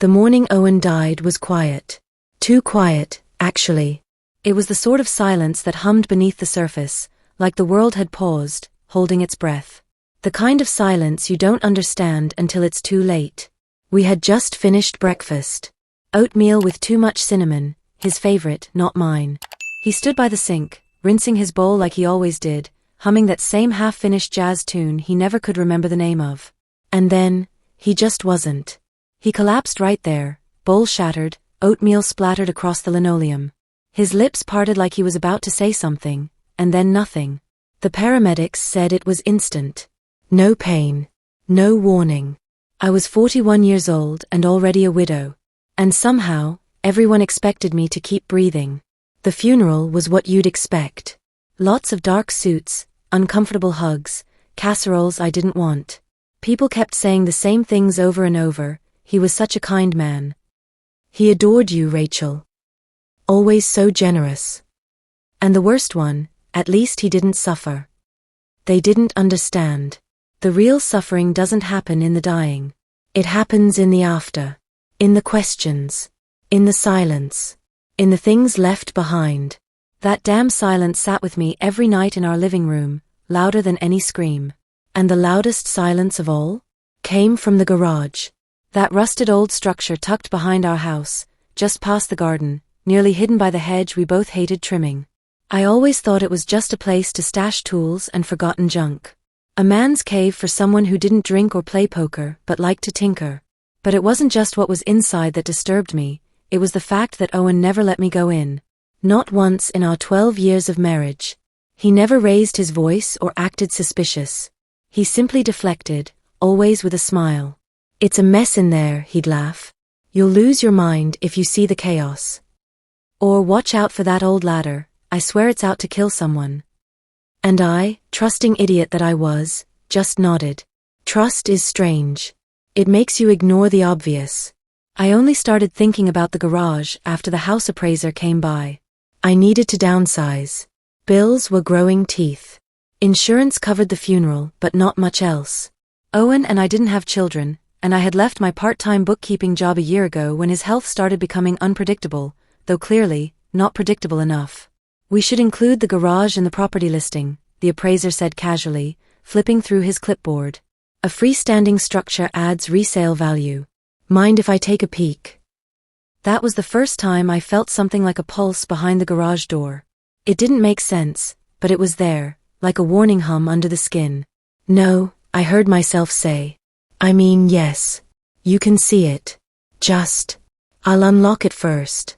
The morning Owen died was quiet. Too quiet, actually. It was the sort of silence that hummed beneath the surface, like the world had paused, holding its breath. The kind of silence you don't understand until it's too late. We had just finished breakfast. Oatmeal with too much cinnamon, his favorite, not mine. He stood by the sink, rinsing his bowl like he always did, humming that same half-finished jazz tune he never could remember the name of. And then, he just wasn't. He collapsed right there, bowl shattered, oatmeal splattered across the linoleum. His lips parted like he was about to say something, and then nothing. The paramedics said it was instant. No pain. No warning. I was 41 years old and already a widow. And somehow, everyone expected me to keep breathing. The funeral was what you'd expect. Lots of dark suits, uncomfortable hugs, casseroles I didn't want. People kept saying the same things over and over. He was such a kind man. He adored you, Rachel. Always so generous. And the worst one, at least he didn't suffer. They didn't understand. The real suffering doesn't happen in the dying. It happens in the after. In the questions. In the silence. In the things left behind. That damn silence sat with me every night in our living room, louder than any scream. And the loudest silence of all? Came from the garage. That rusted old structure tucked behind our house, just past the garden, nearly hidden by the hedge we both hated trimming. I always thought it was just a place to stash tools and forgotten junk. A man's cave for someone who didn't drink or play poker but liked to tinker. But it wasn't just what was inside that disturbed me, it was the fact that Owen never let me go in. Not once in our 12 years of marriage. He never raised his voice or acted suspicious. He simply deflected, always with a smile. It's a mess in there, he'd laugh. You'll lose your mind if you see the chaos. Or watch out for that old ladder, I swear it's out to kill someone. And I, trusting idiot that I was, just nodded. Trust is strange. It makes you ignore the obvious. I only started thinking about the garage after the house appraiser came by. I needed to downsize. Bills were growing teeth. Insurance covered the funeral, but not much else. Owen and I didn't have children, and I had left my part-time bookkeeping job a year ago when his health started becoming unpredictable, though clearly, not predictable enough. We should include the garage in the property listing, the appraiser said casually, flipping through his clipboard. A freestanding structure adds resale value. Mind if I take a peek? That was the first time I felt something like a pulse behind the garage door. It didn't make sense, but it was there, like a warning hum under the skin. No, I heard myself say. I mean, yes. You can see it. Just. I'll unlock it first.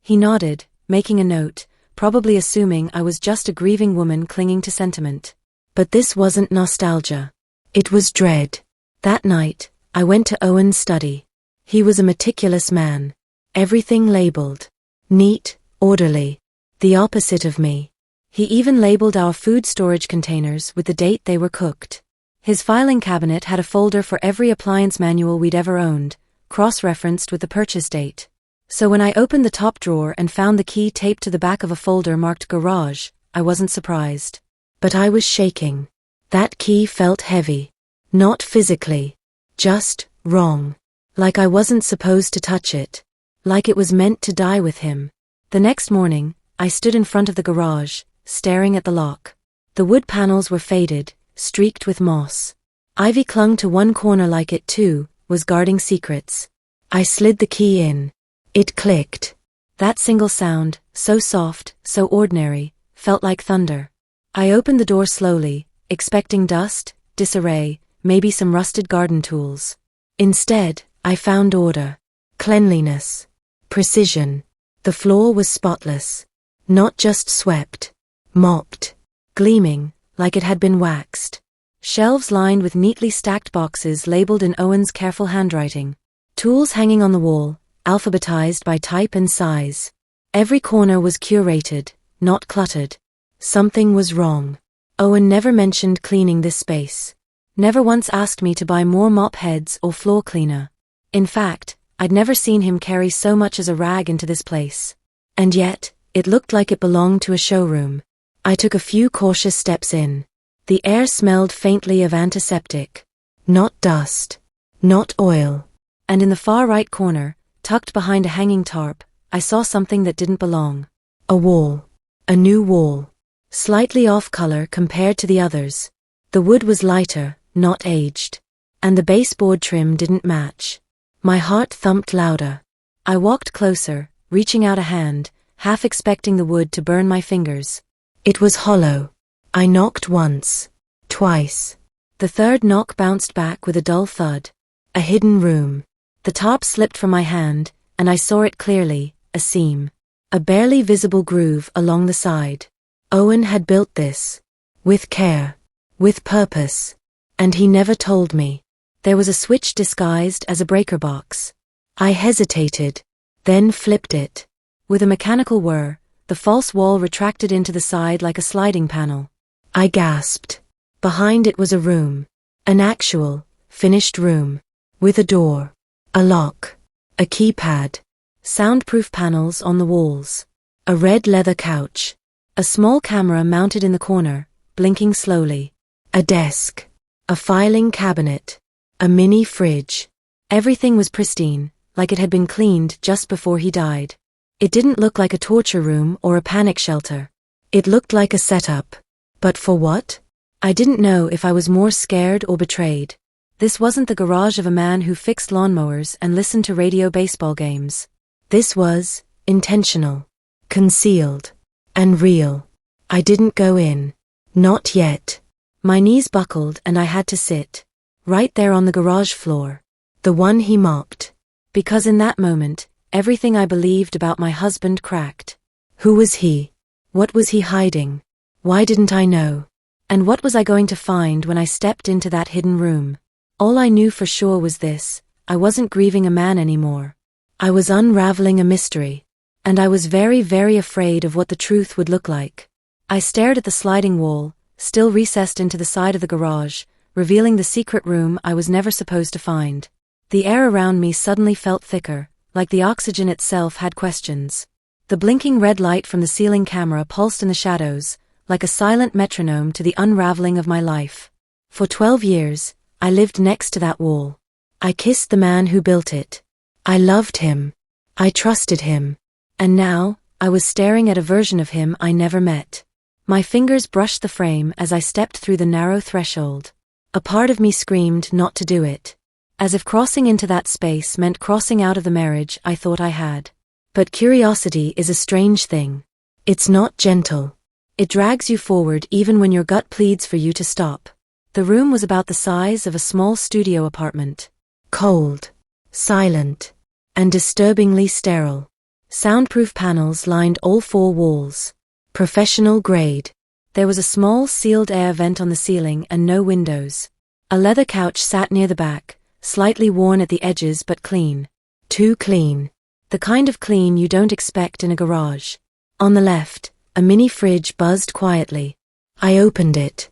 He nodded, making a note, probably assuming I was just a grieving woman clinging to sentiment. But this wasn't nostalgia. It was dread. That night, I went to Owen's study. He was a meticulous man. Everything labeled. Neat, orderly. The opposite of me. He even labeled our food storage containers with the date they were cooked. His filing cabinet had a folder for every appliance manual we'd ever owned, cross-referenced with the purchase date. So when I opened the top drawer and found the key taped to the back of a folder marked garage, I wasn't surprised. But I was shaking. That key felt heavy. Not physically. Just wrong. Like I wasn't supposed to touch it. Like it was meant to die with him. The next morning, I stood in front of the garage, staring at the lock. The wood panels were faded, streaked with moss. Ivy clung to one corner like it, too, was guarding secrets. I slid the key in. It clicked. That single sound, so soft, so ordinary, felt like thunder. I opened the door slowly, expecting dust, disarray, maybe some rusted garden tools. Instead, I found order. Cleanliness. Precision. The floor was spotless. Not just swept. Mopped. Gleaming, like it had been waxed. Shelves lined with neatly stacked boxes labeled in Owen's careful handwriting. Tools hanging on the wall, alphabetized by type and size. Every corner was curated, not cluttered. Something was wrong. Owen never mentioned cleaning this space. Never once asked me to buy more mop heads or floor cleaner. In fact, I'd never seen him carry so much as a rag into this place. And yet, it looked like it belonged to a showroom. I took a few cautious steps in. The air smelled faintly of antiseptic. Not dust. Not oil. And in the far right corner, tucked behind a hanging tarp, I saw something that didn't belong. A wall. A new wall. Slightly off color compared to the others. The wood was lighter, not aged. And the baseboard trim didn't match. My heart thumped louder. I walked closer, reaching out a hand, half expecting the wood to burn my fingers. It was hollow. I knocked once. Twice. The third knock bounced back with a dull thud. A hidden room. The top slipped from my hand, and I saw it clearly, a seam. A barely visible groove along the side. Owen had built this. With care. With purpose. And he never told me. There was a switch disguised as a breaker box. I hesitated, then flipped it. With a mechanical whir, the false wall retracted into the side like a sliding panel. I gasped. Behind it was a room. An actual, finished room. With a door. A lock. A keypad. Soundproof panels on the walls. A red leather couch. A small camera mounted in the corner, blinking slowly. A desk. A filing cabinet. A mini fridge. Everything was pristine, like it had been cleaned just before he died. It didn't look like a torture room or a panic shelter. It looked like a setup. But for what? I didn't know if I was more scared or betrayed. This wasn't the garage of a man who fixed lawnmowers and listened to radio baseball games. This was intentional, concealed, and real. I didn't go in. Not yet. My knees buckled and I had to sit. Right there on the garage floor. The one he mocked. Because in that moment, everything I believed about my husband cracked. Who was he? What was he hiding? Why didn't I know? And what was I going to find when I stepped into that hidden room? All I knew for sure was this: I wasn't grieving a man anymore. I was unraveling a mystery. And I was very, very afraid of what the truth would look like. I stared at the sliding wall, still recessed into the side of the garage, revealing the secret room I was never supposed to find. The air around me suddenly felt thicker, like the oxygen itself had questions. The blinking red light from the ceiling camera pulsed in the shadows, like a silent metronome to the unraveling of my life. For 12 years, I lived next to that wall. I kissed the man who built it. I loved him. I trusted him. And now, I was staring at a version of him I never met. My fingers brushed the frame as I stepped through the narrow threshold. A part of me screamed not to do it. As if crossing into that space meant crossing out of the marriage I thought I had. But curiosity is a strange thing. It's not gentle. It drags you forward even when your gut pleads for you to stop. The room was about the size of a small studio apartment. Cold, silent, and disturbingly sterile. Soundproof panels lined all 4 walls. Professional grade. There was a small sealed air vent on the ceiling and no windows. A leather couch sat near the back, slightly worn at the edges but clean. Too clean. The kind of clean you don't expect in a garage. On the left, a mini fridge buzzed quietly. I opened it.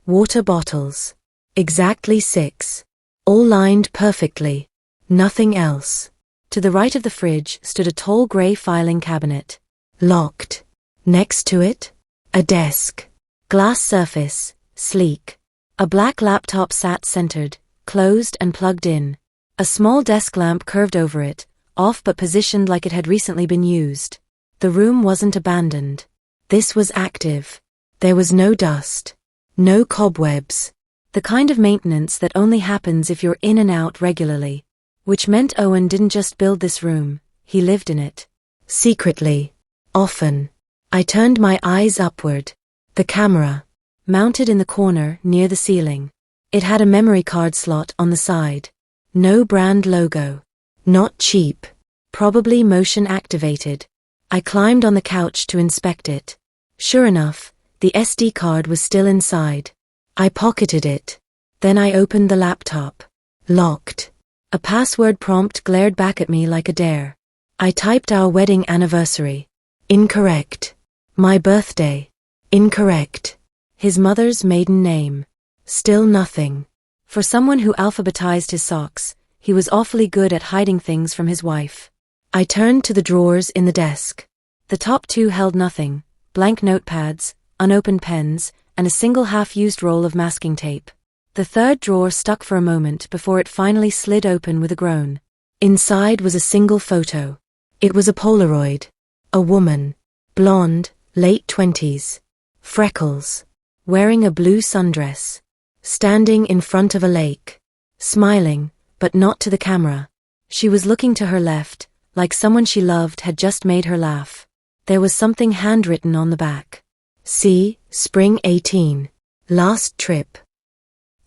Water bottles. Exactly 6. All lined perfectly. Nothing else. To the right of the fridge stood a tall gray filing cabinet. Locked. Next to it, a desk. Glass surface, sleek. A black laptop sat centered, closed and plugged in. A small desk lamp curved over it, off but positioned like it had recently been used. The room wasn't abandoned. This was active. There was no dust. No cobwebs. The kind of maintenance that only happens if you're in and out regularly. Which meant Owen didn't just build this room, he lived in it. Secretly. Often. I turned my eyes upward. The camera. Mounted in the corner near the ceiling. It had a memory card slot on the side. No brand logo. Not cheap. Probably motion activated. I climbed on the couch to inspect it. Sure enough, the SD card was still inside. I pocketed it. Then I opened the laptop. Locked. A password prompt glared back at me like a dare. I typed our wedding anniversary. Incorrect. My birthday. Incorrect. His mother's maiden name. Still nothing. For someone who alphabetized his socks, he was awfully good at hiding things from his wife. I turned to the drawers in the desk. The top 2 held nothing: blank notepads, unopened pens, and a single half-used roll of masking tape. The third drawer stuck for a moment before it finally slid open with a groan. Inside was a single photo. It was a Polaroid. A woman. Blonde, late 20s. Freckles. Wearing a blue sundress. Standing in front of a lake. Smiling, but not to the camera. She was looking to her left, like someone she loved had just made her laugh. There was something handwritten on the back. See, Spring 18. Last trip.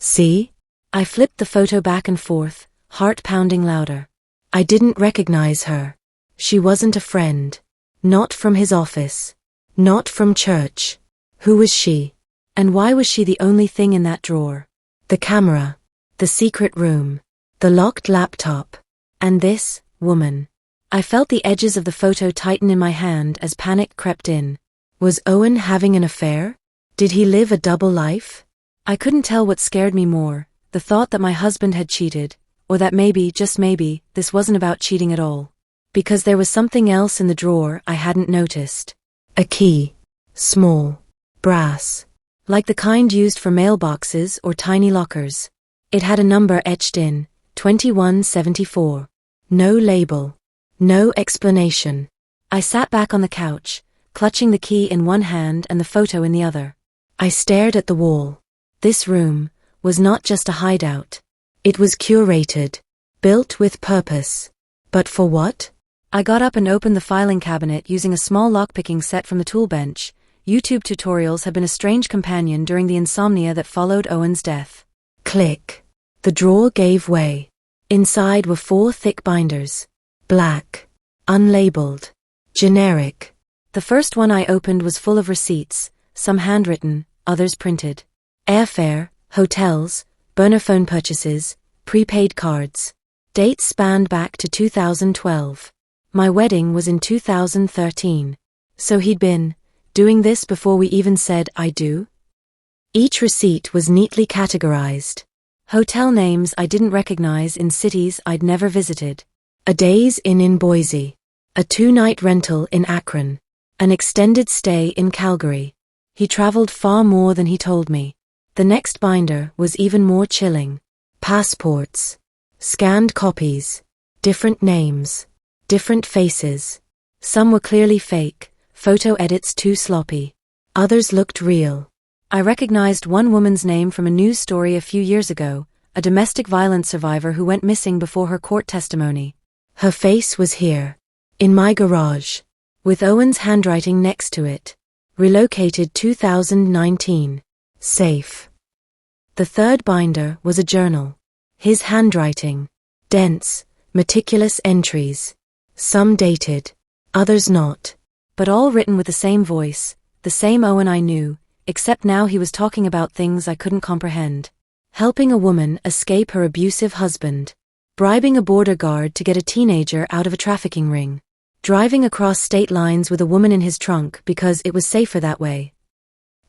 See? I flipped the photo back and forth, heart pounding louder. I didn't recognize her. She wasn't a friend. Not from his office. Not from church. Who was she? And why was she the only thing in that drawer? The camera. The secret room. The locked laptop. And this woman. I felt the edges of the photo tighten in my hand as panic crept in. Was Owen having an affair? Did he live a double life? I couldn't tell what scared me more, the thought that my husband had cheated, or that maybe, just maybe, this wasn't about cheating at all. Because there was something else in the drawer I hadn't noticed. A key. Small. Brass. Like the kind used for mailboxes or tiny lockers. It had a number etched in, 2174. No label. No explanation. I sat back on the couch, clutching the key in one hand and the photo in the other. I stared at the wall. This room was not just a hideout. It was curated. Built with purpose. But for what? I got up and opened the filing cabinet using a small lockpicking set from the tool bench. YouTube tutorials had been a strange companion during the insomnia that followed Owen's death. Click. The drawer gave way. Inside were 4 thick binders. Black. Unlabeled. Generic. The first one I opened was full of receipts, some handwritten, others printed. Airfare, hotels, burner phone purchases, prepaid cards. Dates spanned back to 2012. My wedding was in 2013. So he'd been doing this before we even said I do? Each receipt was neatly categorized. Hotel names I didn't recognize in cities I'd never visited. A day's inn in Boise. A 2-night rental in Akron. An extended stay in Calgary. He traveled far more than he told me. The next binder was even more chilling. Passports. Scanned copies. Different names. Different faces. Some were clearly fake, photo edits too sloppy. Others looked real. I recognized one woman's name from a news story a few years ago, a domestic violence survivor who went missing before her court testimony. Her face was here. In my garage. With Owen's handwriting next to it. Relocated 2019. Safe. The third binder was a journal. His handwriting. Dense, meticulous entries. Some dated. Others not. But all written with the same voice, the same Owen I knew, except now he was talking about things I couldn't comprehend. Helping a woman escape her abusive husband. Bribing a border guard to get a teenager out of a trafficking ring. Driving across state lines with a woman in his trunk because it was safer that way.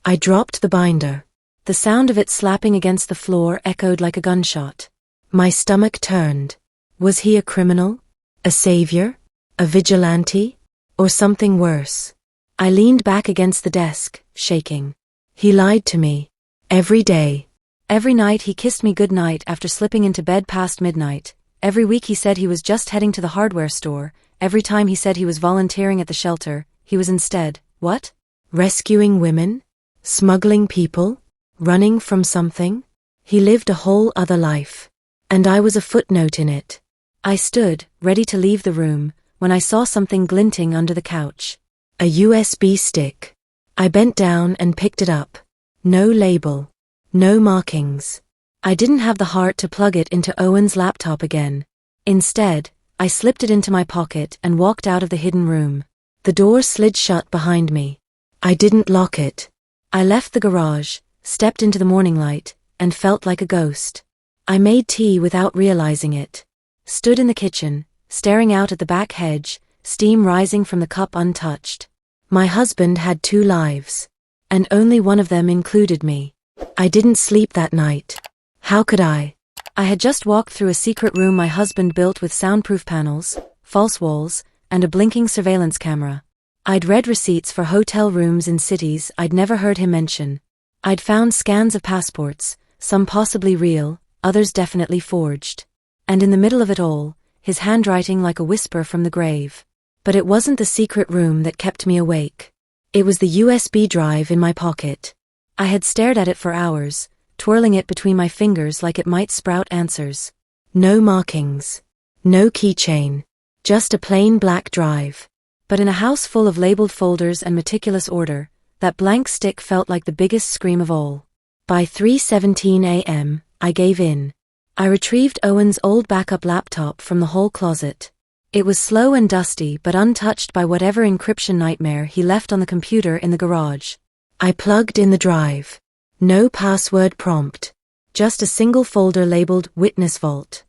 I dropped the binder. The sound of it slapping against the floor echoed like a gunshot. My stomach turned. Was he a criminal? A savior? A vigilante? Or something worse? I leaned back against the desk, shaking. He lied to me. Every day. Every night he kissed me goodnight after slipping into bed past midnight. Every week he said he was just heading to the hardware store. Every time he said he was volunteering at the shelter, he was instead, what? Rescuing women? Smuggling people? Running from something? He lived a whole other life. And I was a footnote in it. I stood, ready to leave the room, when I saw something glinting under the couch. A USB stick. I bent down and picked it up. No label. No markings. I didn't have the heart to plug it into Owen's laptop again. Instead, I slipped it into my pocket and walked out of the hidden room. The door slid shut behind me. I didn't lock it. I left the garage, stepped into the morning light, and felt like a ghost. I made tea without realizing it. Stood in the kitchen, staring out at the back hedge, steam rising from the cup untouched. My husband had 2 lives. And only one of them included me. I didn't sleep that night. How could I? I had just walked through a secret room my husband built with soundproof panels, false walls, and a blinking surveillance camera. I'd read receipts for hotel rooms in cities I'd never heard him mention. I'd found scans of passports, some possibly real, others definitely forged. And in the middle of it all, his handwriting like a whisper from the grave. But it wasn't the secret room that kept me awake. It was the USB drive in my pocket. I had stared at it for hours, twirling it between my fingers like it might sprout answers. No markings. No keychain. Just a plain black drive. But in a house full of labeled folders and meticulous order, that blank stick felt like the biggest scream of all. By 3:17 a.m., I gave in. I retrieved Owen's old backup laptop from the hall closet. It was slow and dusty but untouched by whatever encryption nightmare he left on the computer in the garage. I plugged in the drive. No password prompt. Just a single folder labeled Witness Vault.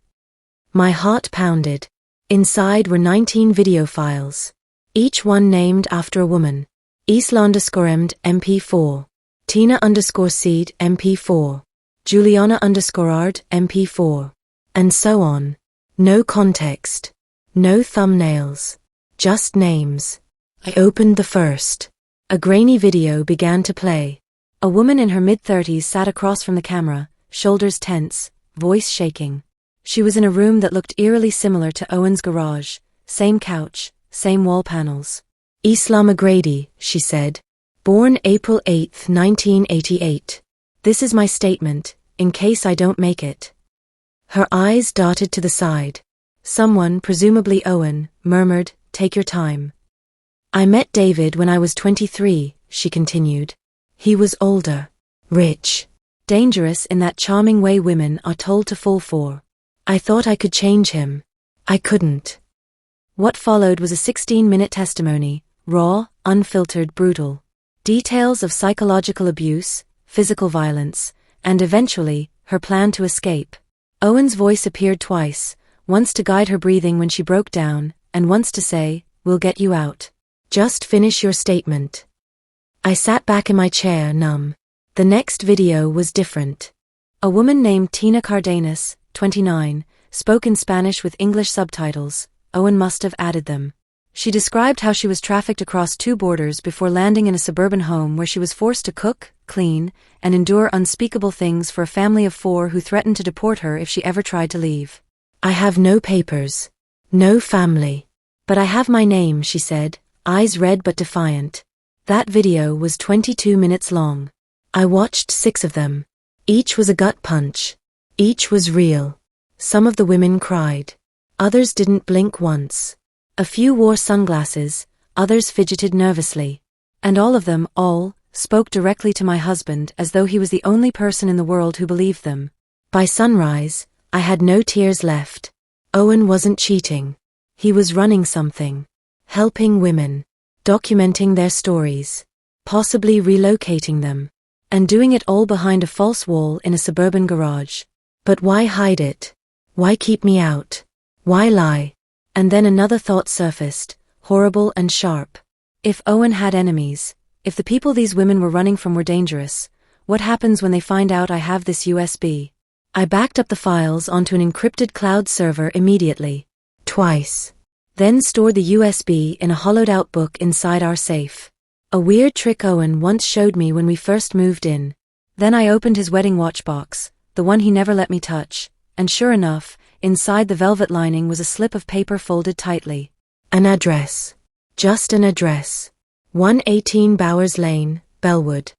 My heart pounded. Inside were 19 video files. Each one named after a woman. Isla_Emd MP4. Tina_Seed MP4. Juliana_Ard MP4. And so on. No context. No thumbnails. Just names. I opened the first. A grainy video began to play. A woman in her mid-30s sat across from the camera, shoulders tense, voice shaking. She was in a room that looked eerily similar to Owen's garage, same couch, same wall panels. Isla McGrady, she said. Born April 8, 1988. This is my statement, in case I don't make it. Her eyes darted to the side. Someone, presumably Owen, murmured, "Take your time." I met David when I was 23, she continued. He was older, rich, dangerous in that charming way women are told to fall for. I thought I could change him. I couldn't. What followed was a 16-minute testimony, raw, unfiltered, brutal. Details of psychological abuse, physical violence, and eventually, her plan to escape. Owen's voice appeared twice, once to guide her breathing when she broke down, and once to say, "We'll get you out. Just finish your statement." I sat back in my chair, numb. The next video was different. A woman named Tina Cardenas, 29, spoke in Spanish with English subtitles. Owen must have added them. She described how she was trafficked across 2 borders before landing in a suburban home where she was forced to cook, clean, and endure unspeakable things for a family of 4 who threatened to deport her if she ever tried to leave. "I have no papers. No family. But I have my name," she said, eyes red but defiant. That video was 22 minutes long. I watched 6 of them. Each was a gut punch. Each was real. Some of the women cried. Others didn't blink once. A few wore sunglasses, others fidgeted nervously. And all of them, spoke directly to my husband as though he was the only person in the world who believed them. By sunrise, I had no tears left. Owen wasn't cheating. He was running something. Helping women. Documenting their stories. Possibly relocating them. And doing it all behind a false wall in a suburban garage. But why hide it? Why keep me out? Why lie? And then another thought surfaced, horrible and sharp. If Owen had enemies, if the people these women were running from were dangerous, what happens when they find out I have this USB? I backed up the files onto an encrypted cloud server immediately. Twice. Then stored the USB in a hollowed-out book inside our safe. A weird trick Owen once showed me when we first moved in. Then I opened his wedding watch box, the one he never let me touch, and sure enough, inside the velvet lining was a slip of paper folded tightly. An address. Just an address. 118 Bowers Lane, Bellwood.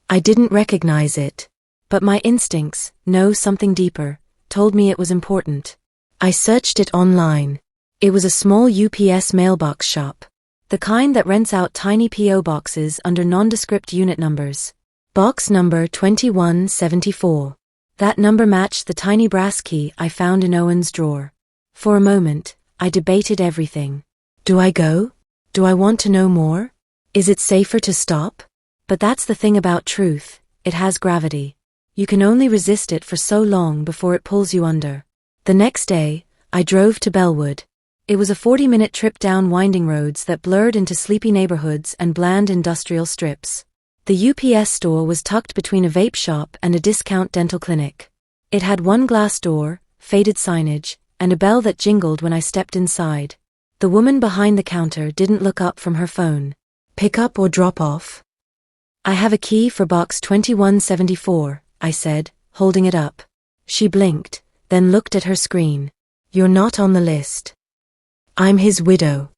I didn't recognize it. But my instincts, no, something deeper, told me it was important. I searched it online. It was a small UPS mailbox shop. The kind that rents out tiny P.O. boxes under nondescript unit numbers. Box number 2174. That number matched the tiny brass key I found in Owen's drawer. For a moment, I debated everything. Do I go? Do I want to know more? Is it safer to stop? But that's the thing about truth, it has gravity. You can only resist it for so long before it pulls you under. The next day, I drove to Bellwood. It was a 40-minute trip down winding roads that blurred into sleepy neighborhoods and bland industrial strips. The UPS store was tucked between a vape shop and a discount dental clinic. It had one glass door, faded signage, and a bell that jingled when I stepped inside. The woman behind the counter didn't look up from her phone. Pick up or drop off? I have a key for box 2174, I said, holding it up. She blinked, then looked at her screen. You're not on the list. I'm his widow.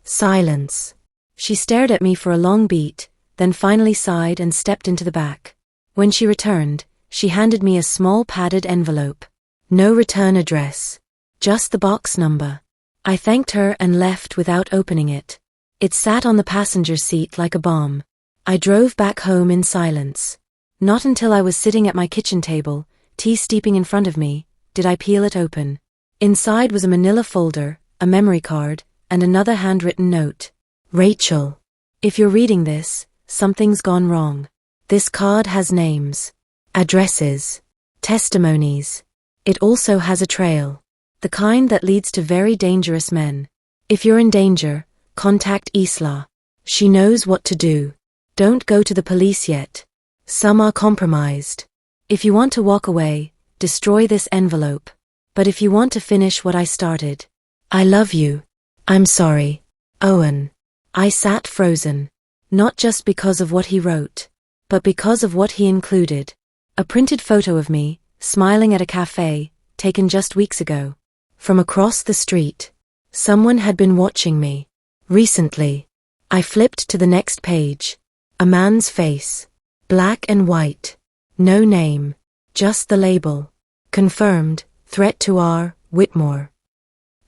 Silence. She stared at me for a long beat, then finally sighed and stepped into the back. When she returned, she handed me a small padded envelope. No return address. Just the box number. I thanked her and left without opening it. It sat on the passenger seat like a bomb. I drove back home in silence. Not until I was sitting at my kitchen table, tea steeping in front of me, did I peel it open. Inside was a manila folder, a memory card, and another handwritten note. Rachel, if you're reading this, something's gone wrong. This card has names, addresses, testimonies. It also has a trail. The kind that leads to very dangerous men. If you're in danger, contact Isla. She knows what to do. Don't go to the police yet. Some are compromised. If you want to walk away, destroy this envelope. But if you want to finish what I started. I love you. I'm sorry. Owen. I sat frozen. Not just because of what he wrote, but because of what he included. A printed photo of me, smiling at a cafe, taken just weeks ago. From across the street. Someone had been watching me. Recently. I flipped to the next page. A man's face. Black and white. No name. Just the label. Confirmed, threat to R. Whitmore.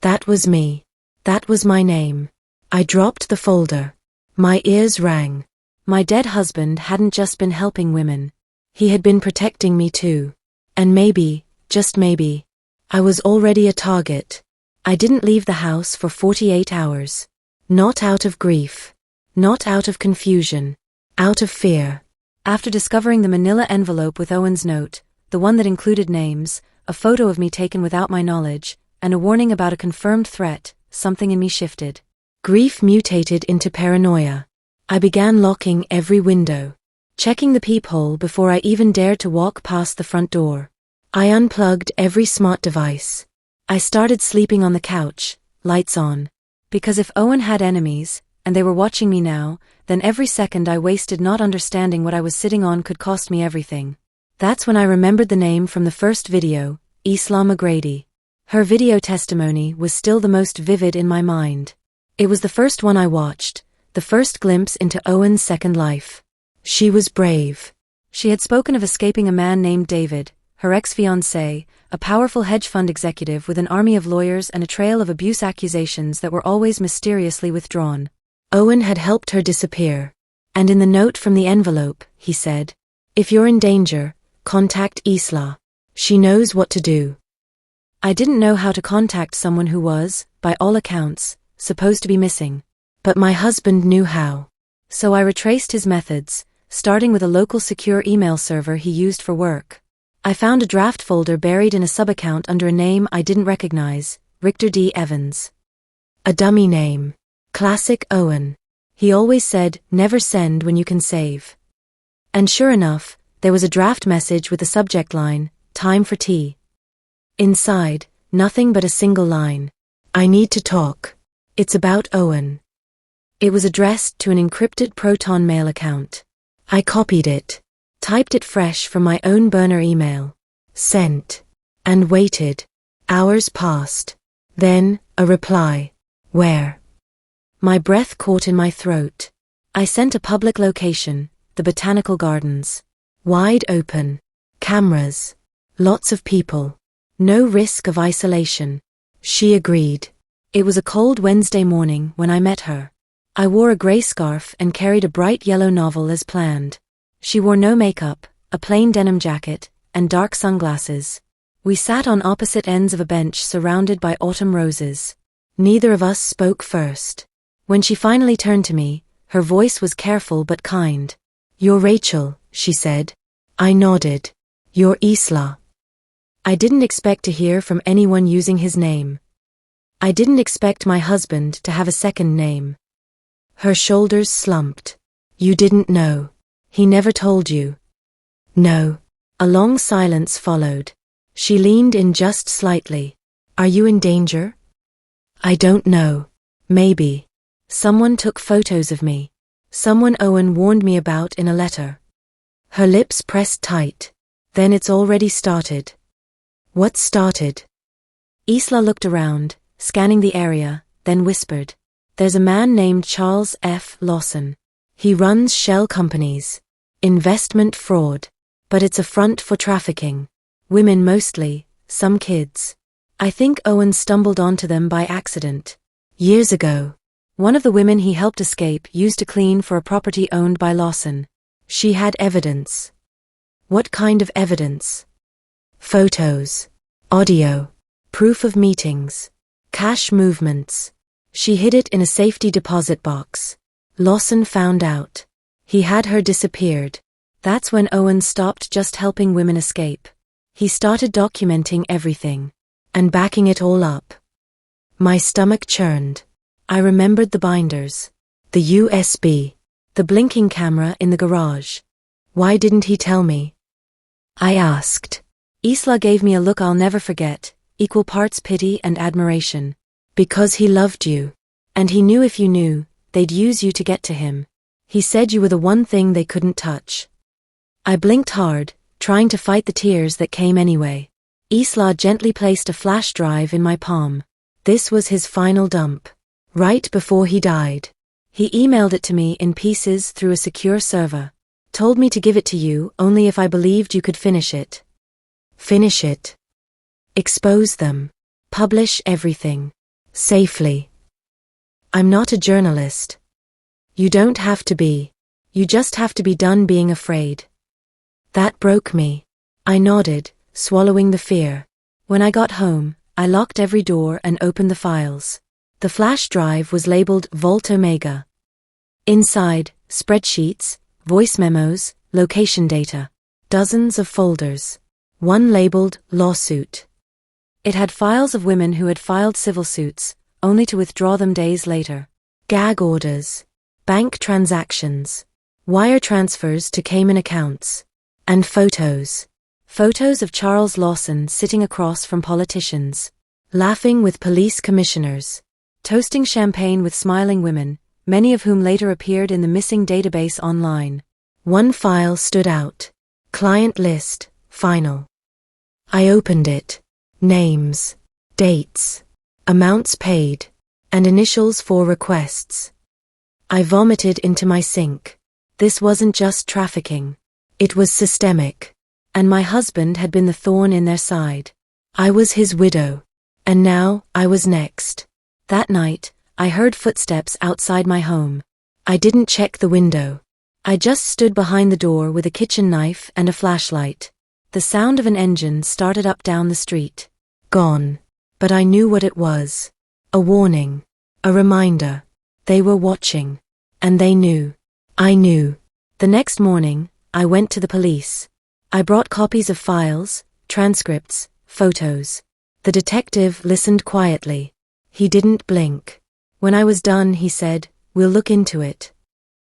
That was me. That was my name. I dropped the folder. My ears rang. My dead husband hadn't just been helping women. He had been protecting me too. And maybe, just maybe, I was already a target. I didn't leave the house for 48 hours. Not out of grief. Not out of confusion. Out of fear. After discovering the manila envelope with Owen's note, the one that included names, a photo of me taken without my knowledge, and a warning about a confirmed threat, something in me shifted. Grief mutated into paranoia. I began locking every window. Checking the peephole before I even dared to walk past the front door. I unplugged every smart device. I started sleeping on the couch, lights on. Because if Owen had enemies, and they were watching me now, then every second I wasted not understanding what I was sitting on could cost me everything. That's when I remembered the name from the first video, Isla McGrady. Her video testimony was still the most vivid in my mind. It was the first one I watched, the first glimpse into Owen's second life. She was brave. She had spoken of escaping a man named David, her ex-fiancé, a powerful hedge fund executive with an army of lawyers and a trail of abuse accusations that were always mysteriously withdrawn. Owen had helped her disappear. And in the note from the envelope, he said, if you're in danger, contact Isla. She knows what to do. I didn't know how to contact someone who was, by all accounts, supposed to be missing. But my husband knew how. So I retraced his methods, starting with a local secure email server he used for work. I found a draft folder buried in a sub-account under a name I didn't recognize, Richter D. Evans. A dummy name. Classic Owen. He always said, never send when you can save. And sure enough, there was a draft message with the subject line, time for tea. Inside, nothing but a single line. I need to talk. It's about Owen. It was addressed to an encrypted Proton Mail account. I copied it. Typed it fresh from my own burner email. Sent. And waited. Hours passed. Then, a reply. Where? My breath caught in my throat. I sent a public location, the Botanical Gardens. Wide open. Cameras. Lots of people. No risk of isolation. She agreed. It was a cold Wednesday morning when I met her. I wore a grey scarf and carried a bright yellow novel as planned. She wore no makeup, a plain denim jacket, and dark sunglasses. We sat on opposite ends of a bench surrounded by autumn roses. Neither of us spoke first. When she finally turned to me, her voice was careful but kind. You're Rachel, she said. I nodded. You're Isla. I didn't expect to hear from anyone using his name. I didn't expect my husband to have a second name. Her shoulders slumped. You didn't know. He never told you. No. A long silence followed. She leaned in just slightly. Are you in danger? I don't know. Maybe. Someone took photos of me. Someone Owen warned me about in a letter. Her lips pressed tight. Then it's already started. What started? Isla looked around, scanning the area, then whispered. There's a man named Charles F. Lawson. He runs shell companies. Investment fraud. But it's a front for trafficking. Women mostly, some kids. I think Owen stumbled onto them by accident. Years ago. One of the women he helped escape used to clean for a property owned by Lawson. She had evidence. What kind of evidence? Photos. Audio. Proof of meetings. Cash movements. She hid it in a safety deposit box. Lawson found out. He had her disappeared. That's when Owen stopped just helping women escape. He started documenting everything. And backing it all up. My stomach churned. I remembered the binders. The USB. The blinking camera in the garage. Why didn't he tell me? I asked. Isla gave me a look I'll never forget, equal parts pity and admiration. Because he loved you. And he knew if you knew, they'd use you to get to him. He said you were the one thing they couldn't touch. I blinked hard, trying to fight the tears that came anyway. Isla gently placed a flash drive in my palm. This was his final dump. Right before he died. He emailed it to me in pieces through a secure server. Told me to give it to you only if I believed you could finish it. Finish it. Expose them. Publish everything. Safely. I'm not a journalist. You don't have to be. You just have to be done being afraid. That broke me. I nodded, swallowing the fear. When I got home, I locked every door and opened the files. The flash drive was labeled Vault Omega. Inside, spreadsheets, voice memos, location data. Dozens of folders. One labeled Lawsuit. It had files of women who had filed civil suits, only to withdraw them days later. Gag orders. Bank transactions. Wire transfers to Cayman accounts. And photos. Photos of Charles Lawson sitting across from politicians. Laughing with police commissioners. Toasting champagne with smiling women, many of whom later appeared in the missing database online. One file stood out. Client list, final. I opened it. Names. Dates. Amounts paid. And initials for requests. I vomited into my sink. This wasn't just trafficking. It was systemic. And my husband had been the thorn in their side. I was his widow. And now, I was next. That night, I heard footsteps outside my home. I didn't check the window. I just stood behind the door with a kitchen knife and a flashlight. The sound of an engine started up down the street. Gone. But I knew what it was. A warning. A reminder. They were watching. And they knew. I knew. The next morning, I went to the police. I brought copies of files, transcripts, photos. The detective listened quietly. He didn't blink. When I was done, he said, "We'll look into it."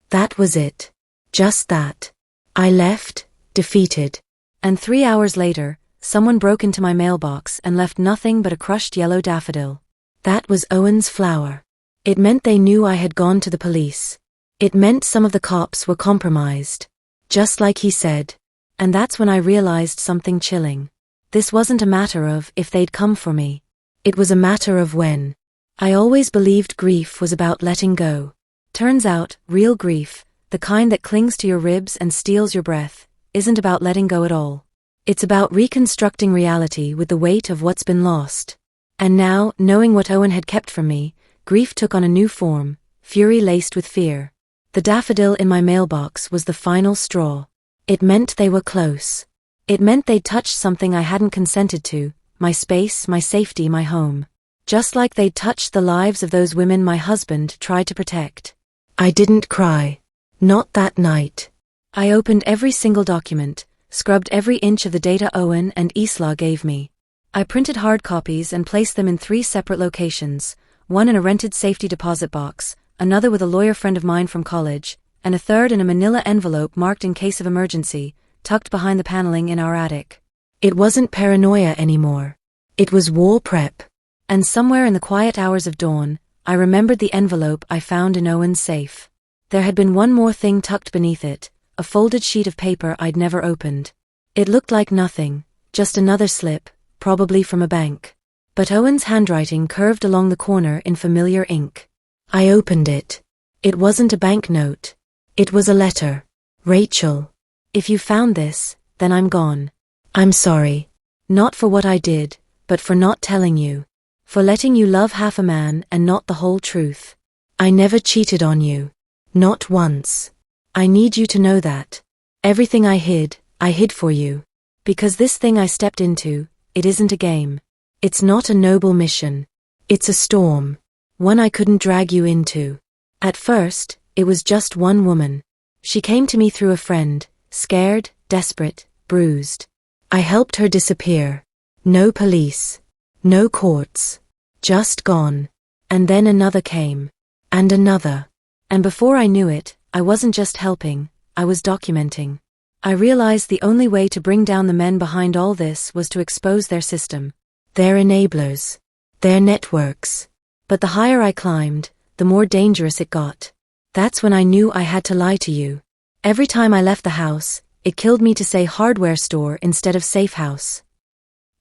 That was it. Just that. I left, defeated. And 3 hours later, someone broke into my mailbox and left nothing but a crushed yellow daffodil. That was Owen's flower. It meant they knew I had gone to the police. It meant some of the cops were compromised. Just like he said. And that's when I realized something chilling. This wasn't a matter of if they'd come for me. It was a matter of when. I always believed grief was about letting go. Turns out, real grief, the kind that clings to your ribs and steals your breath, isn't about letting go at all. It's about reconstructing reality with the weight of what's been lost. And now, knowing what Owen had kept from me, grief took on a new form, fury laced with fear. The daffodil in my mailbox was the final straw. It meant they were close. It meant they'd touched something I hadn't consented to, my space, my safety, my home. Just like they'd touched the lives of those women my husband tried to protect. I didn't cry. Not that night. I opened every single document, scrubbed every inch of the data Owen and Isla gave me. I printed hard copies and placed them in 3 separate locations, one in a rented safety deposit box, another with a lawyer friend of mine from college, and a third in a manila envelope marked in case of emergency, tucked behind the paneling in our attic. It wasn't paranoia anymore. It was war prep. And somewhere in the quiet hours of dawn, I remembered the envelope I found in Owen's safe. There had been one more thing tucked beneath it, a folded sheet of paper I'd never opened. It looked like nothing, just another slip, probably from a bank. But Owen's handwriting curved along the corner in familiar ink. I opened it. It wasn't a banknote. It was a letter. Rachel, if you found this, then I'm gone. I'm sorry. Not for what I did, but for not telling you. For letting you love half a man and not the whole truth. I never cheated on you. Not once. I need you to know that. Everything I hid for you. Because this thing I stepped into, it isn't a game. It's not a noble mission. It's a storm. One I couldn't drag you into. At first, it was just one woman. She came to me through a friend, scared, desperate, bruised. I helped her disappear. No police. No courts. Just gone. And then another came. And another. And before I knew it, I wasn't just helping, I was documenting. I realized the only way to bring down the men behind all this was to expose their system. Their enablers. Their networks. But the higher I climbed, the more dangerous it got. That's when I knew I had to lie to you. Every time I left the house, it killed me to say hardware store instead of safe house.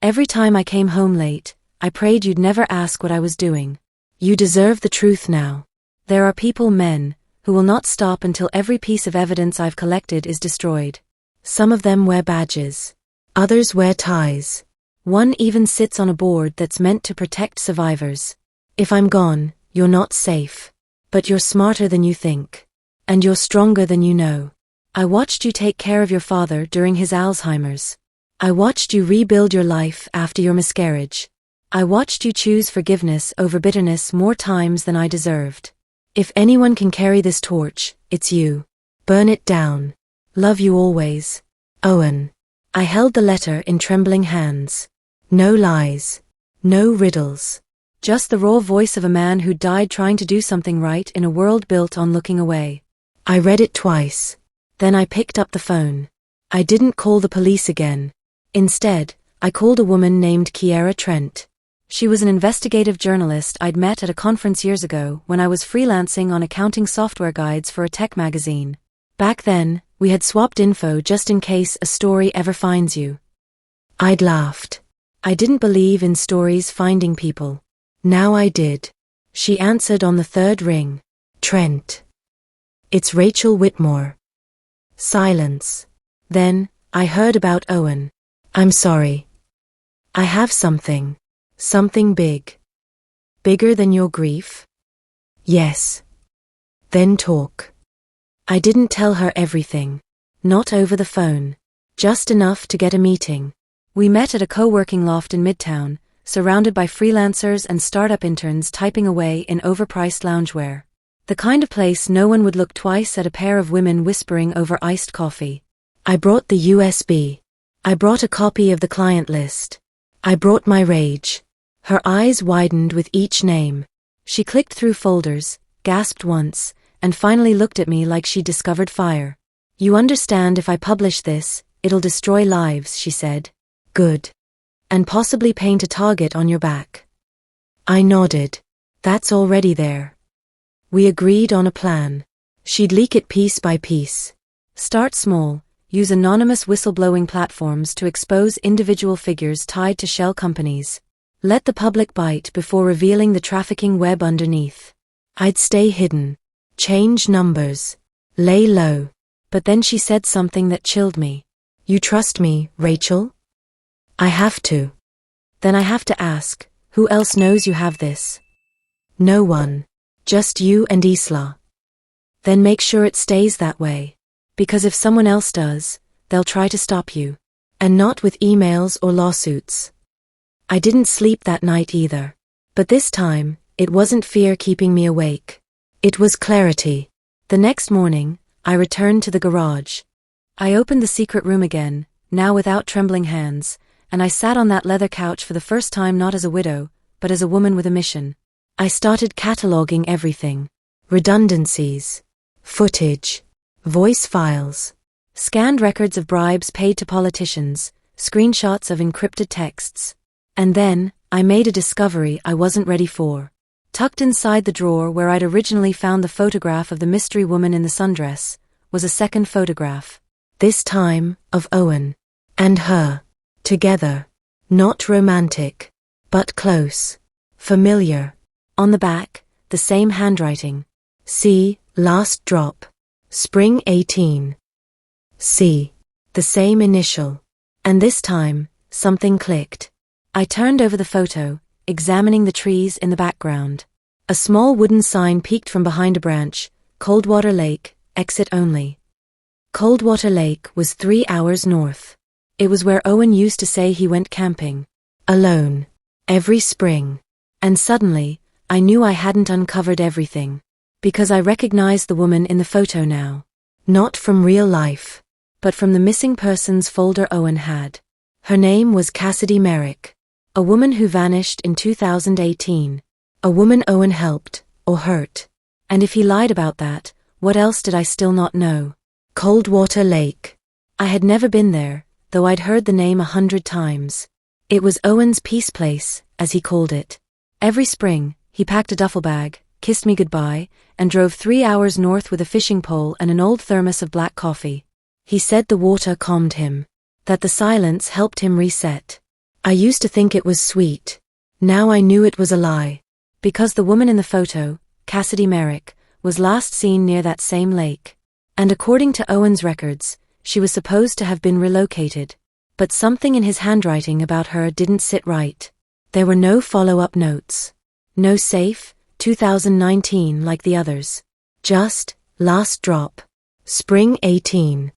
Every time I came home late, I prayed you'd never ask what I was doing. You deserve the truth now. There are people, men, who will not stop until every piece of evidence I've collected is destroyed. Some of them wear badges. Others wear ties. One even sits on a board that's meant to protect survivors. If I'm gone, you're not safe. But you're smarter than you think. And you're stronger than you know. I watched you take care of your father during his Alzheimer's. I watched you rebuild your life after your miscarriage. I watched you choose forgiveness over bitterness more times than I deserved. If anyone can carry this torch, it's you. Burn it down. Love you always. Owen. I held the letter in trembling hands. No lies. No riddles. Just the raw voice of a man who died trying to do something right in a world built on looking away. I read it twice. Then I picked up the phone. I didn't call the police again. Instead, I called a woman named Kiera Trent. She was an investigative journalist I'd met at a conference years ago when I was freelancing on accounting software guides for a tech magazine. Back then, we had swapped info just in case a story ever finds you. I'd laughed. I didn't believe in stories finding people. Now I did. She answered on the third ring. Trent. It's Rachel Whitmore. Silence. Then, I heard about Owen. I'm sorry. I have something. Something big. Bigger than your grief? Yes. Then talk. I didn't tell her everything. Not over the phone. Just enough to get a meeting. We met at a co-working loft in Midtown, surrounded by freelancers and startup interns typing away in overpriced loungewear. The kind of place no one would look twice at a pair of women whispering over iced coffee. I brought the USB. I brought a copy of the client list. I brought my rage. Her eyes widened with each name. She clicked through folders, gasped once, and finally looked at me like she'd discovered fire. You understand if I publish this, it'll destroy lives, she said. Good. And possibly paint a target on your back. I nodded. That's already there. We agreed on a plan. She'd leak it piece by piece. Start small, use anonymous whistleblowing platforms to expose individual figures tied to shell companies. Let the public bite before revealing the trafficking web underneath. I'd stay hidden. Change numbers. Lay low. But then she said something that chilled me. You trust me, Rachel? I have to. Then I have to ask, who else knows you have this? No one. Just you and Isla. Then make sure it stays that way. Because if someone else does, they'll try to stop you. And not with emails or lawsuits. I didn't sleep that night either. But this time, it wasn't fear keeping me awake. It was clarity. The next morning, I returned to the garage. I opened the secret room again, now without trembling hands, and I sat on that leather couch for the first time not as a widow, but as a woman with a mission. I started cataloging everything. Redundancies. Footage. Voice files. Scanned records of bribes paid to politicians, screenshots of encrypted texts. And then, I made a discovery I wasn't ready for. Tucked inside the drawer where I'd originally found the photograph of the mystery woman in the sundress, was a second photograph. This time, of Owen. And her. Together. Not romantic. But close. Familiar. On the back, the same handwriting. C, last drop. Spring 18. C. The same initial. And this time, something clicked. I turned over the photo, examining the trees in the background. A small wooden sign peeked from behind a branch, Coldwater Lake, exit only. Coldwater Lake was 3 hours north. It was where Owen used to say he went camping. Alone. Every spring. And suddenly, I knew I hadn't uncovered everything. Because I recognized the woman in the photo now. Not from real life, but from the missing persons folder Owen had. Her name was Cassidy Merrick. A woman who vanished in 2018. A woman Owen helped, or hurt. And if he lied about that, what else did I still not know? Coldwater Lake. I had never been there, though I'd heard the name 100 times. It was Owen's peace place, as he called it. Every spring, he packed a duffel bag, kissed me goodbye, and drove 3 hours north with a fishing pole and an old thermos of black coffee. He said the water calmed him. That the silence helped him reset. I used to think it was sweet. Now I knew it was a lie. Because the woman in the photo, Cassidy Merrick, was last seen near that same lake. And according to Owen's records, she was supposed to have been relocated. But something in his handwriting about her didn't sit right. There were no follow-up notes. No safe, 2019 like the others. Just, last drop. Spring 18.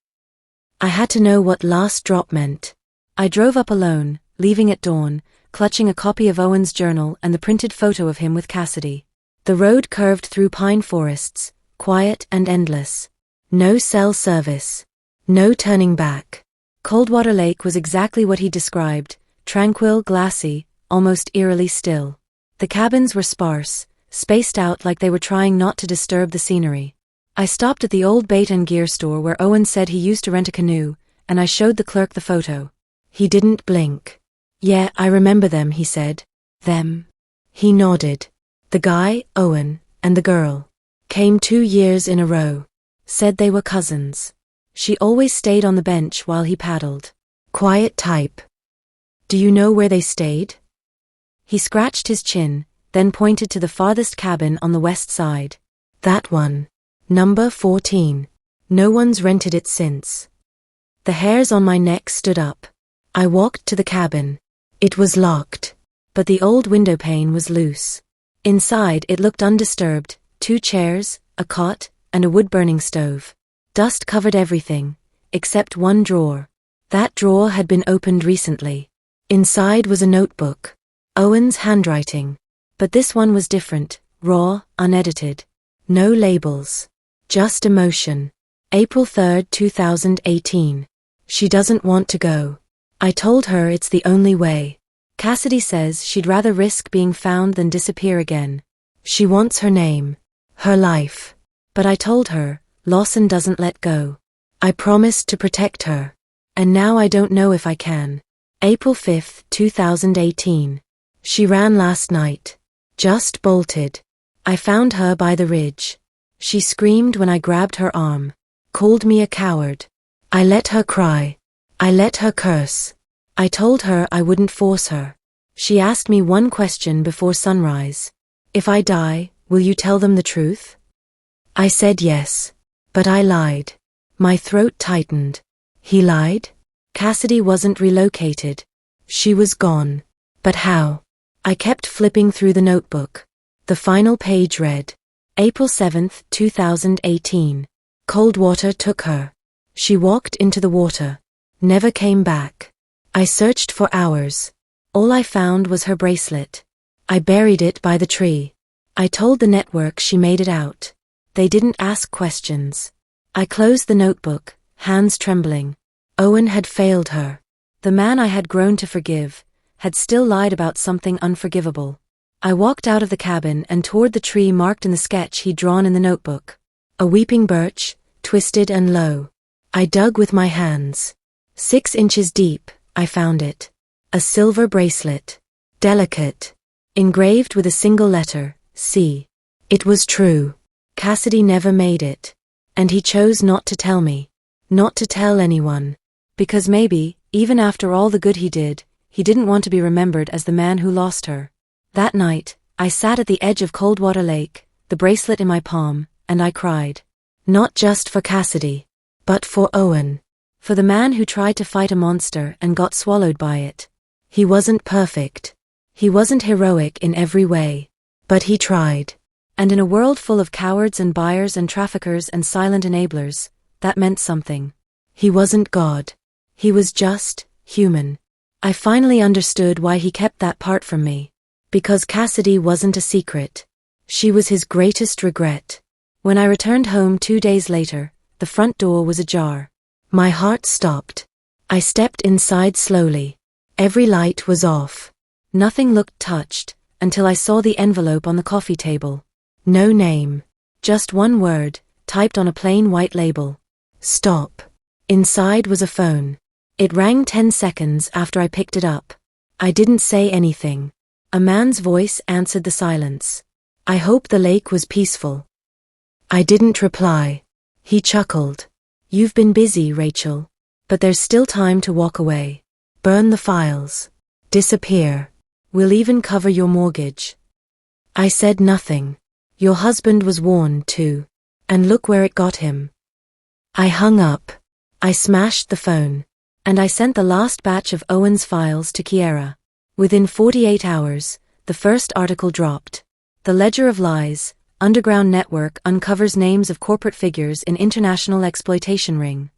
I had to know what last drop meant. I drove up alone, leaving at dawn, clutching a copy of Owen's journal and the printed photo of him with Cassidy. The road curved through pine forests, quiet and endless. No cell service. No turning back. Coldwater Lake was exactly what he described, tranquil, glassy, almost eerily still. The cabins were sparse, spaced out like they were trying not to disturb the scenery. I stopped at the old bait and gear store where Owen said he used to rent a canoe, and I showed the clerk the photo. He didn't blink. Yeah, I remember them, he said. Them. He nodded. The guy, Owen, and the girl. Came 2 years in a row. Said they were cousins. She always stayed on the bench while he paddled. Quiet type. Do you know where they stayed? He scratched his chin, then pointed to the farthest cabin on the west side. That one. Number 14. No one's rented it since. The hairs on my neck stood up. I walked to the cabin. It was locked. But the old window pane was loose. Inside it looked undisturbed, 2 chairs, a cot, and a wood-burning stove. Dust covered everything, except one drawer. That drawer had been opened recently. Inside was a notebook. Owen's handwriting. But this one was different, raw, unedited. No labels. Just emotion. April 3, 2018. She doesn't want to go. I told her it's the only way. Cassidy says she'd rather risk being found than disappear again. She wants her name. Her life. But I told her, Lawson doesn't let go. I promised to protect her. And now I don't know if I can. April 5, 2018. She ran last night. Just bolted. I found her by the ridge. She screamed when I grabbed her arm. Called me a coward. I let her cry. I let her curse. I told her I wouldn't force her. She asked me one question before sunrise. If I die, will you tell them the truth? I said yes. But I lied. My throat tightened. He lied? Cassidy wasn't relocated. She was gone. But how? I kept flipping through the notebook. The final page read. April 7, 2018. Coldwater took her. She walked into the water. Never came back. I searched for hours. All I found was her bracelet. I buried it by the tree. I told the network she made it out. They didn't ask questions. I closed the notebook, hands trembling. Owen had failed her. The man I had grown to forgive, had still lied about something unforgivable. I walked out of the cabin and toward the tree marked in the sketch he'd drawn in the notebook. A weeping birch, twisted and low. I dug with my hands. 6 inches deep, I found it. A silver bracelet. Delicate. Engraved with a single letter, C. It was true. Cassidy never made it. And he chose not to tell me. Not to tell anyone. Because maybe, even after all the good he did, he didn't want to be remembered as the man who lost her. That night, I sat at the edge of Coldwater Lake, the bracelet in my palm, and I cried. Not just for Cassidy, but for Owen. For the man who tried to fight a monster and got swallowed by it. He wasn't perfect. He wasn't heroic in every way. But he tried. And in a world full of cowards and buyers and traffickers and silent enablers, that meant something. He wasn't God. He was just human. I finally understood why he kept that part from me. Because Cassidy wasn't a secret. She was his greatest regret. When I returned home 2 days later, the front door was ajar. My heart stopped. I stepped inside slowly. Every light was off. Nothing looked touched, until I saw the envelope on the coffee table. No name. Just one word, typed on a plain white label. Stop. Inside was a phone. It rang 10 seconds after I picked it up. I didn't say anything. A man's voice answered the silence. I hope the lake was peaceful. I didn't reply. He chuckled. You've been busy, Rachel. But there's still time to walk away. Burn the files. Disappear. We'll even cover your mortgage. I said nothing. Your husband was warned too. And look where it got him. I hung up. I smashed the phone. And I sent the last batch of Owen's files to Kiera. Within 48 hours, the first article dropped. The Ledger of Lies, Underground Network uncovers names of corporate figures in international exploitation ring.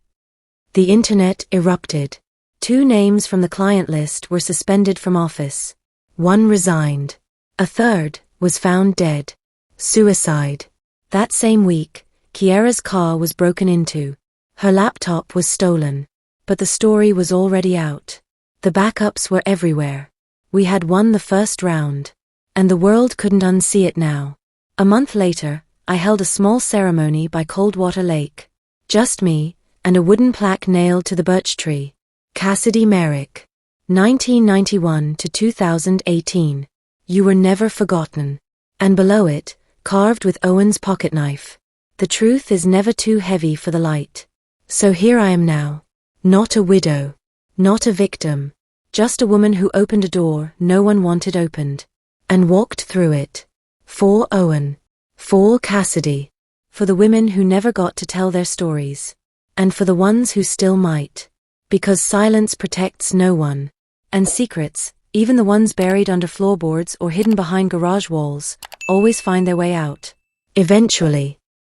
The internet erupted. 2 names from the client list were suspended from office. 1 resigned. A 3rd was found dead. Suicide. That same week, Kiera's car was broken into. Her laptop was stolen. But the story was already out. The backups were everywhere. We had won the first round. And the world couldn't unsee it now. A month later, I held a small ceremony by Coldwater Lake. Just me, and a wooden plaque nailed to the birch tree. Cassidy Merrick. 1991 to 2018. You were never forgotten. And below it, carved with Owen's pocket knife. The truth is never too heavy for the light. So here I am now. Not a widow. Not a victim. Just a woman who opened a door no one wanted opened. And walked through it. For Owen. For Cassidy. For the women who never got to tell their stories. And for the ones who still might. Because silence protects no one. And secrets, even the ones buried under floorboards or hidden behind garage walls, always find their way out. Eventually.